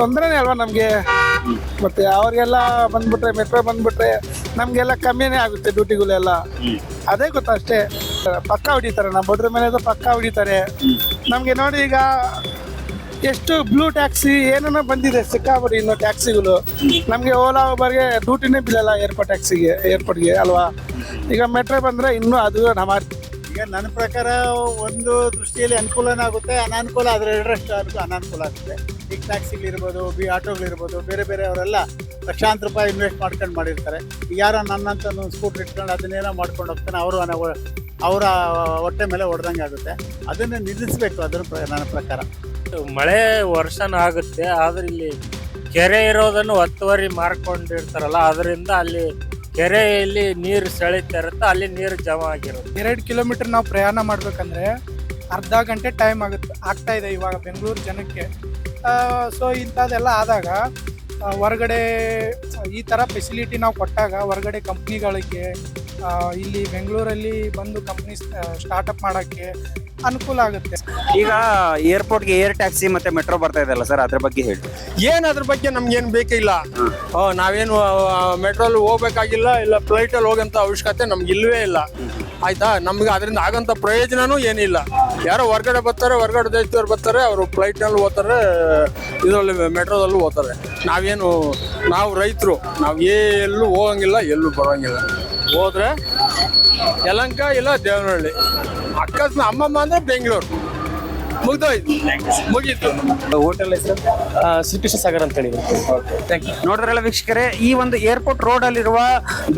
ತೊಂದರೆನೇ ಅಲ್ವಾ ನಮಗೆ. ಮತ್ತೆ ಅವ್ರಿಗೆಲ್ಲ ಬಂದ್ಬಿಟ್ರೆ ಮೆಟ್ರೋ ಬಂದ್ಬಿಟ್ರೆ ನಮಗೆಲ್ಲ ಕಮ್ಮಿನೇ ಆಗುತ್ತೆ ಡ್ಯೂಟಿಗಳೆಲ್ಲ. ಅದೇ ಗೊತ್ತಾ ಅಷ್ಟೇ. ಪಕ್ಕ ಹೊಡಿತಾರೆ, ನಮ್ಮ ಬಡ್ರ ಮೇಲೆ ಪಕ್ಕ ಹೊಡಿತಾರೆ ನಮಗೆ. ನೋಡಿ ಈಗ ಎಷ್ಟು ಬ್ಲೂ ಟ್ಯಾಕ್ಸಿ ಏನೇನೋ ಬಂದಿದೆ ಸಿಕ್ಕಾಬಿಡಿ ಇನ್ನು ಟ್ಯಾಕ್ಸಿಗಳು. ನಮಗೆ ಓಲಾ ಊಬರ್ಗೆ ಡ್ಯೂಟಿನೇ ಬಿಲ್ಲಲ್ಲ ಏರ್ಪೋರ್ಟ್ಗೆ ಅಲ್ವಾ. ಈಗ ಮೆಟ್ರೋ ಬಂದರೆ ಇನ್ನೂ ಅದು ನಮ್ಮ ಈಗ ನನ್ನ ಪ್ರಕಾರ ಒಂದು ದೃಷ್ಟಿಯಲ್ಲಿ ಅನುಕೂಲನೇ ಆಗುತ್ತೆ, ಅನಾನುಕೂಲ ಅದರ ಎರಡರಷ್ಟು ಅನಾನುಕೂಲ ಆಗುತ್ತೆ. ಈಗ ಟ್ಯಾಕ್ಸಿಗಳಿರ್ಬೋದು, ಆಟೋಗಳಿರ್ಬೋದು, ಬೇರೆ ಬೇರೆ ಅವರೆಲ್ಲ ಲಕ್ಷಾಂತರ ರೂಪಾಯಿ ಇನ್ವೆಸ್ಟ್ ಮಾಡ್ಕೊಂಡು ಮಾಡಿರ್ತಾರೆ. ಈಗ ಯಾರೋ ನನ್ನಂತ ಒಂದು ಸ್ಕೂಟ್ರ್ ಇಟ್ಕೊಂಡು ಅದನ್ನೇನೋ ಮಾಡ್ಕೊಂಡು ಹೋಗ್ತಾನೆ, ಅವರ ಹೊಟ್ಟೆ ಮೇಲೆ ಹೊಡೆದಂಗೆ ಆಗುತ್ತೆ. ಅದನ್ನು ನಿಲ್ಲಿಸಬೇಕು ನನ್ನ ಪ್ರಕಾರ. ಮಳೆ ವರ್ಷನೂ ಆಗುತ್ತೆ, ಆದ್ರೆ ಇಲ್ಲಿ ಕೆರೆ ಇರೋದನ್ನು ಒತ್ತುವರಿ ಮಾಡ್ಕೊಂಡಿರ್ತಾರಲ್ಲ, ಅದರಿಂದ ಅಲ್ಲಿ ಕೆರೆಯಲ್ಲಿ ನೀರು ಸೆಳೀತಾ ಇರುತ್ತೆ, ಅಲ್ಲಿ ನೀರು ಜಮಾ ಆಗಿರುತ್ತೆ. 2 ಕಿಲೋಮೀಟರ್ ನಾವು ಪ್ರಯಾಣ ಮಾಡ್ಬೇಕಂದ್ರೆ ಅರ್ಧ ಗಂಟೆ ಟೈಮ್ ಆಗ್ತಾ ಇದೆ ಇವಾಗ ಬೆಂಗಳೂರು ಜನಕ್ಕೆ. ಸೊ ಇಂಥದ್ದೆಲ್ಲ ಆದಾಗ ಹೊರಗಡೆ ಈ ಥರ ಫೆಸಿಲಿಟಿ ನಾವು ಕೊಟ್ಟಾಗ ಹೊರಗಡೆ ಕಂಪ್ನಿಗಳಿಗೆ ಇಲ್ಲಿ ಬೆಂಗಳೂರಲ್ಲಿ ಬಂದು ಕಂಪ್ನಿ ಸ್ಟಾರ್ಟಪ್ ಮಾಡೋಕ್ಕೆ ಅನುಕೂಲ ಆಗುತ್ತೆ. ಈಗ ಏರ್ಪೋರ್ಟ್ಗೆ ಏರ್ ಟ್ಯಾಕ್ಸಿ ಮತ್ತೆ ಮೆಟ್ರೋ ಬರ್ತಾ ಇದೆಯಲ್ಲ ಸರ್, ಅದ್ರ ಬಗ್ಗೆ ಹೇಳಿ. ಅದ್ರ ಬಗ್ಗೆ ನಮ್ಗೇನು ಬೇಕಿಲ್ಲ. ನಾವೇನು ಮೆಟ್ರೋಲ್ಲಿ ಹೋಗ್ಬೇಕಾಗಿಲ್ಲ, ಇಲ್ಲ ಫ್ಲೈಟಲ್ಲಿ ಹೋಗೋಂಥ ಅವಶ್ಯಕತೆ ನಮ್ಗೆ ಇಲ್ಲವೇ ಇಲ್ಲ. ಆಯ್ತಾ, ನಮ್ಗೆ ಅದರಿಂದ ಆಗಂತ ಪ್ರಯೋಜನನೂ ಏನಿಲ್ಲ. ಯಾರೋ ಹೊರಗಡೆ ಬರ್ತಾರೆ, ಹೊರಗಡೆ ದೇಶದವ್ರು ಬರ್ತಾರೆ, ಅವರು ಫ್ಲೈಟ್ನಲ್ಲಿ ಹೋಗ್ತಾರೆ, ಇದರಲ್ಲಿ ಮೆಟ್ರೋದಲ್ಲೂ ಹೋಗ್ತಾರೆ. ನಾವು ರೈತರು, ನಾವು ಎಲ್ಲೂ ಹೋಗಂಗಿಲ್ಲ, ಎಲ್ಲೂ ಬರೋಂಗಿಲ್ಲ. ಹೋದ್ರೆ ಯಲಹಂಕ ಇಲ್ಲ ದೇವನಹಳ್ಳಿ, ಅಕಸ್ಮಾತ್ ಅಮ್ಮಮ್ಮ ಅಂದ್ರೆ ಬೆಂಗಳೂರು, ಮುಗೀತು. ಹೋಟೆಲ್ ಹೆಸರು ಶ್ರೀಕೃಷ್ಣ ಸಾಗರ್ ಅಂತ ಹೇಳಿ. ನೋಡಿದ್ರಲ್ಲ ವೀಕ್ಷಕರೇ, ಈ ಒಂದು ಏರ್ಪೋರ್ಟ್ ರೋಡ್ ಅಲ್ಲಿರುವ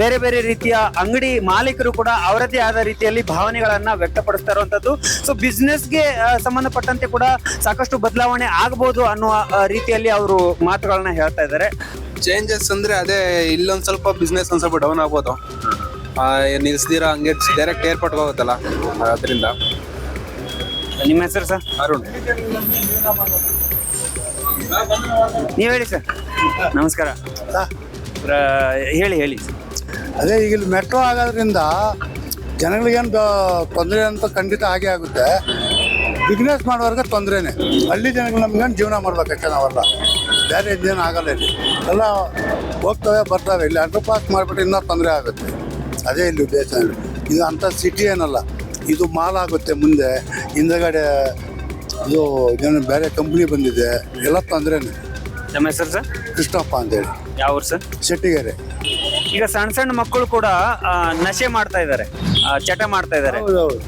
ಬೇರೆ ಬೇರೆ ರೀತಿಯ ಅಂಗಡಿ ಮಾಲೀಕರು ಕೂಡ ಅವರದೇ ಆದ ರೀತಿಯಲ್ಲಿ ಭಾವನೆಗಳನ್ನ ವ್ಯಕ್ತಪಡಿಸ್ತಾ ಇರುವಂತದ್ದು. ಸೊ ಬಿಸ್ನೆಸ್ಗೆ ಸಂಬಂಧಪಟ್ಟಂತೆ ಕೂಡ ಸಾಕಷ್ಟು ಬದಲಾವಣೆ ಆಗಬಹುದು ಅನ್ನುವ ರೀತಿಯಲ್ಲಿ ಅವರು ಮಾತುಗಳನ್ನ ಹೇಳ್ತಾ ಇದ್ದಾರೆ. ಚೇಂಜಸ್ ಅಂದ್ರೆ ಅದೇ, ಇಲ್ಲೊಂದ್ ಸ್ವಲ್ಪ ಬಿಸ್ನೆಸ್ ಒಂದ್ ಸ್ವಲ್ಪ ಡೌನ್ ಆಗ್ಬೋದು. ನಿಲ್ಸ್ದಿರ ಹಂಗೆ ಡೈರೆಕ್ಟ್ ಏರ್ಪೋರ್ಟ್ ಹೋಗುತ್ತಲ್ಲ, ಅದರಿಂದ. ನಿಮ್ಮ ಹೆಸರು ಸರ್? ಅರುಣ್. ನೀವ್ ಹೇಳಿ ಸರ್. ನಮಸ್ಕಾರ. ಹೇಳಿ. ಅದೇ ಈಗ ಇಲ್ಲಿ ಮೆಟ್ರೋ ಆಗೋದ್ರಿಂದ ಜನಗಳಿಗೇನು ತೊಂದರೆ ಅಂತ ಖಂಡಿತ ಆಗೇ ಆಗುತ್ತೆ. ಬಿಸ್ನೆಸ್ ಮಾಡೋರ್ಗೆ ತೊಂದರೆನೇ. ಹಳ್ಳಿ ಜನಗಳು ನಮ್ಗೇನು ಜೀವನ ಮಾಡ್ಬೇಕಷ್ಟೇ, ನಾವೆಲ್ಲ ಬೇರೆ ಇದೇನು ಆಗಲ್ಲ. ಇಲ್ಲಿ ಎಲ್ಲ ಹೋಗ್ತವೆ ಬರ್ತವೆ. ಇಲ್ಲಿ ಅಂಡರ್ ಪಾಸ್ ಮಾಡಿಬಿಟ್ಟು ಇನ್ನೂ ತೊಂದರೆ ಆಗುತ್ತೆ. ಅದೇ ಇಲ್ಲಿ ಉದ್ದೇಶ. ಇದು ಅಂಥ ಸಿಟಿ ಏನಲ್ಲ, ಇದು ಮಾಲ್ ಆಗುತ್ತೆ ಮುಂದೆ. ಹಿಂದಗಡೆ ಇದು ಏನು ಬೇರೆ ಕಂಪ್ನಿ ಬಂದಿದೆ, ಎಲ್ಲ ತೊಂದರೆನೇ. ನಮ್ಮ ಹೆಸರು ಸರ್? ಕೃಷ್ಣಪ್ಪ ಅಂತೇಳಿ. ಯಾವ ಊರು ಸರ್? ಶೆಟ್ಟಿಗೆರೆ. ಈಗ ಸಣ್ಣ ಸಣ್ಣ ಮಕ್ಕಳು ಕೂಡ ನಶೆ ಮಾಡ್ತಾ ಇದ್ದಾರೆ, ಚಟ ಮಾಡ್ತಾ ಇದ್ದಾರೆ. ಹೌದೌದು.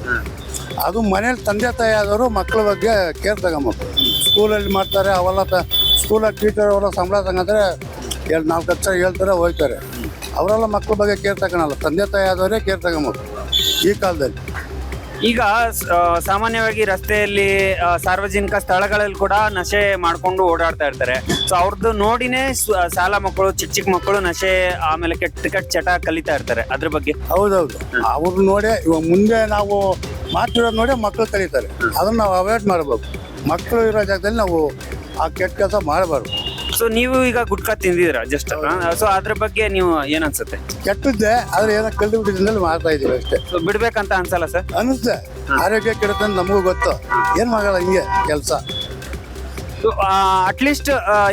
ಅದು ಮನೇಲಿ ತಂದೆ ತಾಯಿ ಆದವರು ಮಕ್ಕಳ ಬಗ್ಗೆ ಕೇರ್ ತಗೊಂಬೇಕು. ಸ್ಕೂಲಲ್ಲಿ ಮಾಡ್ತಾರೆ, ಅವೆಲ್ಲ ಸ್ಕೂಲಲ್ಲಿ ಟೀಚರ್ ಅವರ ಸಂಬಳ ತಗೊಂಡ್ರೆ 4 ಲಕ್ಷ ಹೇಳ್ತಾರೆ, ಹೋಗ್ತಾರೆ. ಅವರೆಲ್ಲ ಮಕ್ಕಳ ಬಗ್ಗೆ ಕೇರ್ ತಗೊಳಲ್ಲ, ತಂದೆ ತಾಯಿ ಆದವರೇ ಕೇರ್ ತಗೊಂಬೇಕು ಈ ಕಾಲದಲ್ಲಿ. ಈಗ ಸಾಮಾನ್ಯವಾಗಿ ರಸ್ತೆಯಲ್ಲಿ ಸಾರ್ವಜನಿಕ ಸ್ಥಳಗಳಲ್ಲಿ ಕೂಡ ನಶೆ ಮಾಡ್ಕೊಂಡು ಓಡಾಡ್ತಾ ಇರ್ತಾರೆ. ಸೊ ಅವ್ರದ್ದು ನೋಡಿನೇ ಶಾಲಾ ಮಕ್ಕಳು, ಚಿಕ್ಕ ಮಕ್ಕಳು ನಶೆ ಆಮೇಲೆ ಕೆಟ್ಟ ಚಟ ಕಲಿತಾ ಇರ್ತಾರೆ. ಅದ್ರ ಬಗ್ಗೆ? ಹೌದೌದು. ಅವ್ರು ನೋಡಿ ಇವಾಗ ಮುಂದೆ ನಾವು ಮಾಡ್ತಿರೋದು ನೋಡಿ ಮಕ್ಕಳು ಕಲಿತಾರೆ. ಅದನ್ನ ನಾವು ಅವಾಯ್ಡ್ ಮಾಡಬೇಕು. ಮಕ್ಕಳು ಇರೋ ಜಾಗದಲ್ಲಿ ನಾವು ಆ ಕೆಟ್ಟ ಕೆಲಸ ಮಾಡಬಾರ್ದು. ಸೊ ನೀವು ಈಗ ಗುಟ್ಕಾ ತಿಂದಿದ್ದೀರಾ ಜಸ್ಟ್, ಸೊ ಅದ್ರ ಬಗ್ಗೆ ನೀವು ಏನ್ ಅನ್ಸುತ್ತೆ? ಕೆಟ್ಟದ್ದೇ, ಆದ್ರೆ ಏನೋ ಕಲ್ತು ಬಿಟ್ಟಿದ್ದಲ್ಲಿ ಮಾಡ್ತಾ ಇದೀವಿ ಅಷ್ಟೇ. ಸೊ ಬಿಡ್ಬೇಕಂತ ಅನ್ಸಲ್ಲ ಸರ್? ಅನಿಸುತ್ತೆ. ಆರೋಗ್ಯ ಕೆಡುತ್ತೆ ಅಂತ ನಮಗೂ ಗೊತ್ತು, ಏನ್ ಮಾಡಲ್ಲ ಹಿಂಗೆ ಕೆಲಸ. ಅಟ್ಲೀಸ್ಟ್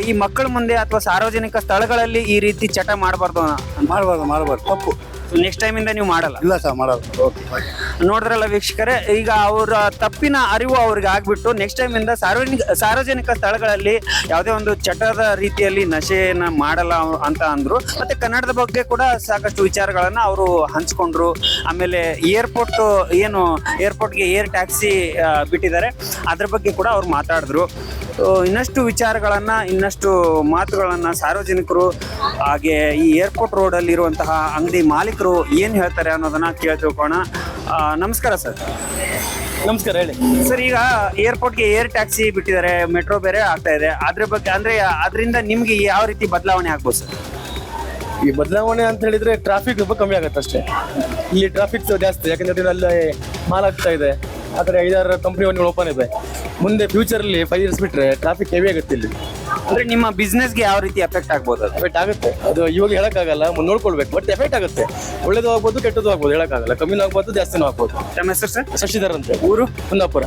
ಈ ಮಕ್ಕಳ ಮುಂದೆ ಅಥವಾ ಸಾರ್ವಜನಿಕ ಸ್ಥಳಗಳಲ್ಲಿ ಈ ರೀತಿ ಚಟ ಮಾಡಬಾರ್ದು. ತಪ್ಪು. ನೆಕ್ಸ್ಟ್ ಟೈಮ್ ಇಂದ ನೀವು ಮಾಡಲ್ಲ? ಇಲ್ಲ ಸರ್, ಮಾಡಲ್ಲ. ನೋಡಿದ್ರಲ್ಲ ವೀಕ್ಷಕರೇ, ಈಗ ಅವರ ತಪ್ಪಿನ ಅರಿವು ಅವ್ರಿಗೆ ಆಗ್ಬಿಟ್ಟು ನೆಕ್ಸ್ಟ್ ಟೈಮ್ ಇಂದ ಸಾರ್ವಜನಿಕ ಸ್ಥಳಗಳಲ್ಲಿ ಯಾವುದೇ ಒಂದು ಚಟದ ರೀತಿಯಲ್ಲಿ ನಶೆಯನ್ನ ಮಾಡಲ್ಲ ಅಂತ ಅಂದ್ರು. ಮತ್ತೆ ಕನ್ನಡದ ಬಗ್ಗೆ ಕೂಡ ಸಾಕಷ್ಟು ವಿಚಾರಗಳನ್ನ ಅವರು ಹಂಚ್ಕೊಂಡ್ರು. ಆಮೇಲೆ ಏರ್ಪೋರ್ಟ್ಗೆ ಏರ್ ಟ್ಯಾಕ್ಸಿ ಬಿಟ್ಟಿದ್ದಾರೆ, ಅದ್ರ ಬಗ್ಗೆ ಕೂಡ ಅವ್ರು ಮಾತಾಡಿದ್ರು. ಇನ್ನಷ್ಟು ವಿಚಾರಗಳನ್ನ, ಇನ್ನಷ್ಟು ಮಾತುಗಳನ್ನ ಸಾರ್ವಜನಿಕರು ಹಾಗೆ ಈ ಏರ್ಪೋರ್ಟ್ ರೋಡ್ ಅಲ್ಲಿ ಇರುವಂತಹ ಅಂಗಡಿ ಮಾಲೀಕರು ಏನ್ ಹೇಳ್ತಾರೆ ಅನ್ನೋದನ್ನ ಕೇಳ್ತಿಳ್ಕೋಣ. ನಮಸ್ಕಾರ ಸರ್. ನಮಸ್ಕಾರ, ಹೇಳಿ ಸರ್. ಈಗ ಏರ್ಪೋರ್ಟ್ಗೆ ಏರ್ ಟ್ಯಾಕ್ಸಿ ಬಿಟ್ಟಿದ್ದಾರೆ, ಮೆಟ್ರೋ ಬೇರೆ ಆಗ್ತಾ ಇದೆ. ಅದ್ರ ಬಗ್ಗೆ ಅಂದ್ರೆ ಅದರಿಂದ ನಿಮ್ಗೆ ಯಾವ ರೀತಿ ಬದಲಾವಣೆ ಆಗ್ಬೋದು ಸರ್? ಈ ಬದಲಾವಣೆ ಅಂತ ಹೇಳಿದ್ರೆ ಟ್ರಾಫಿಕ್ ಸ್ವಲ್ಪ ಕಮ್ಮಿ ಆಗುತ್ತೆ ಅಷ್ಟೇ. ಇಲ್ಲಿ ಟ್ರಾಫಿಕ್ ಜಾಸ್ತಿ, ಯಾಕಂದ್ರೆ ಅಲ್ಲಿ ಮಾಲ್ ಆಗ್ತಾ ಇದೆ. ಆ ಕಡೆ 5-6 ಕಂಪ್ನಿ ಓಪನ್ ಇದೆ. ಮುಂದೆ ಫ್ಯೂಚರಲ್ಲಿ 5 years ಬಿಟ್ರೆ ಟ್ರಾಫಿಕ್ ಹೆವಿ ಆಗುತ್ತೆ ಇಲ್ಲಿ. ಅಂದ್ರೆ ನಿಮ್ಮ ಬಿಸ್ನೆಸ್ಗೆ ಯಾವ ರೀತಿ ಎಫೆಕ್ಟ್ ಆಗ್ಬೋದು? ಎಫೆಕ್ಟ್ ಆಗುತ್ತೆ, ಅದು ಇವಾಗ ಹೇಳಕ್ಕಾಗಲ್ಲ, ನೋಡ್ಕೊಳ್ಬೇಕು. ಬಟ್ ಎಫೆಕ್ಟ್ ಆಗುತ್ತೆ. ಒಳ್ಳೇದು ಆಗ್ಬೋದು, ಕೆಟ್ಟದ್ದು ಆಗ್ಬೋದು, ಹೇಳಕ್ಕಾಗಲ್ಲ. ಕಮ್ಮಿನೂ ಆಗ್ಬೋದು, ಜಾಸ್ತಿನೂ ಆಗ್ಬೋದು. ತಮ್ಮ ಹೆಸರು ಸರ್? ಶಶಿಧರ್ ಅಂತ. ಊರು? ಕುಂದಾಪುರ.